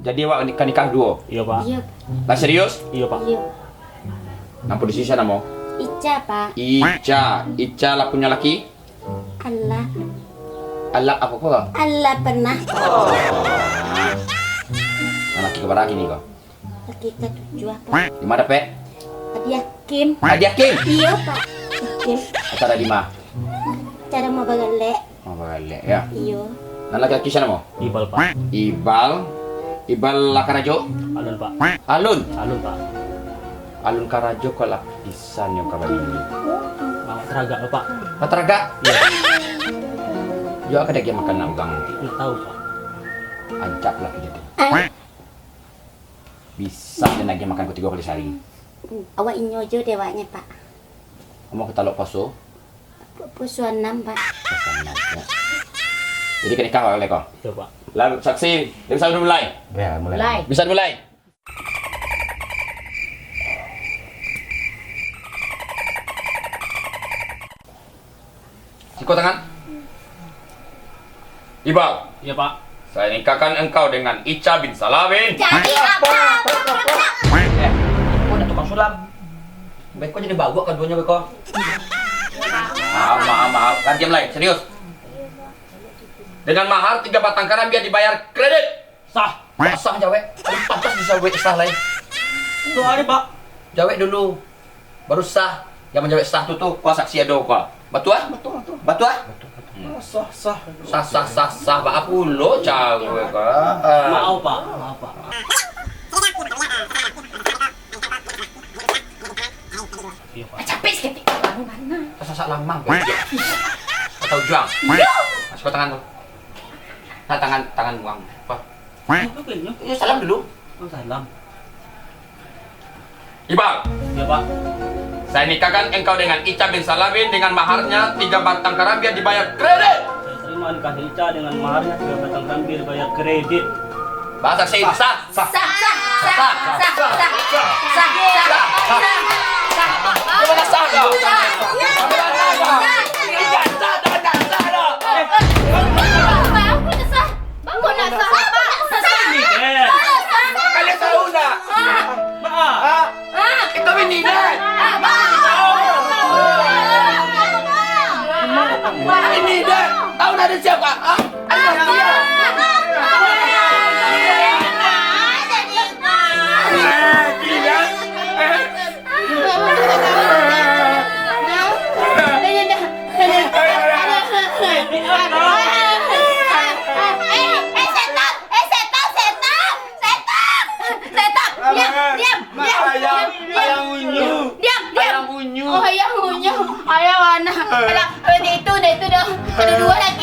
Jadi awak nikah duo? Iya, Pak. Iya. Lah serius? Iya, Pak. Iya. Nampu di sisa namo? Ica, Pak. Ica lah punya laki? Allah. Allah apa kok? Allah pernah. Nah, laki kebaraki nih kok? Lagi ketujuh, Pak. Di mana pe? Hadiah Kim. Hadiah Kim? Iya, Pak. Kim. Acara di mana? Cara mau bagalek. Oh balik ya. Iya. Nah laki-laki siapa namo? Ibal, Pak. Ibal Lakarajo? Alun, Pak. Alun? Alun, Pak. Alun Karajo kok lapisan yang kabar ini. Mau teraga, Pak. Patraga? Iya. Yo ada dia makan ugang nanti. Nggak tahu, Pak. Ancap lah jadi. Bisa dan lagi makan ku 3 kali sehari. Awak inyojo dewanya, Pak. Kamu kita lo poso? Pusuan 6, Pak. Ya. Jadi kenikah oleh kau. Iya, Pak. Lalu saksi, bisa mulai. Ya, mulai. Bisa mulai. Siku tangan. Ibal, Iya, Pak. saya nikahkan engkau dengan Ica bin Salawin. Jadi apa? Kau ada tukang sulam. Baik kau jadi bawa keduanya baik kau. Maaf. Kan diam lain, serius. Dengan mahar 3 batang karam biar dibayar kredit. Sah. Sah jawe. Pantas bisa wek sah lain. Tuh hari, Pak. Jawe dulu. Baru sah. Yang menjawab sah tuh kau saksi ada kau. Betul ah? Betul ah? Sah. Ba apulo cawe kau. Maaf, Pak. Maaf, Pak. Iya, Pak. Capek sekali. Mana? Sasa lama. Atau juang. Masuk ke tangan tuh. Nah, tangan buang. Apa? Ya, salam dulu. Oh, salam. Ibal, Iya, Pak. saya nikahkan engkau dengan Ica bin Salawin dengan maharnya 3 batang karam biar dibayar kredit. Saya terima nikah Ica dengan maharnya 3 batang kambing bayar kredit. Bahasa sih sah. Gimana sah kau? Kalian tahu nak? Maaf. Itu ini deh. Ini deh. Tahu ada siapa? Ada dia. Ayah unyu. Ayah mana? Itu dah. Ada 2 lagi.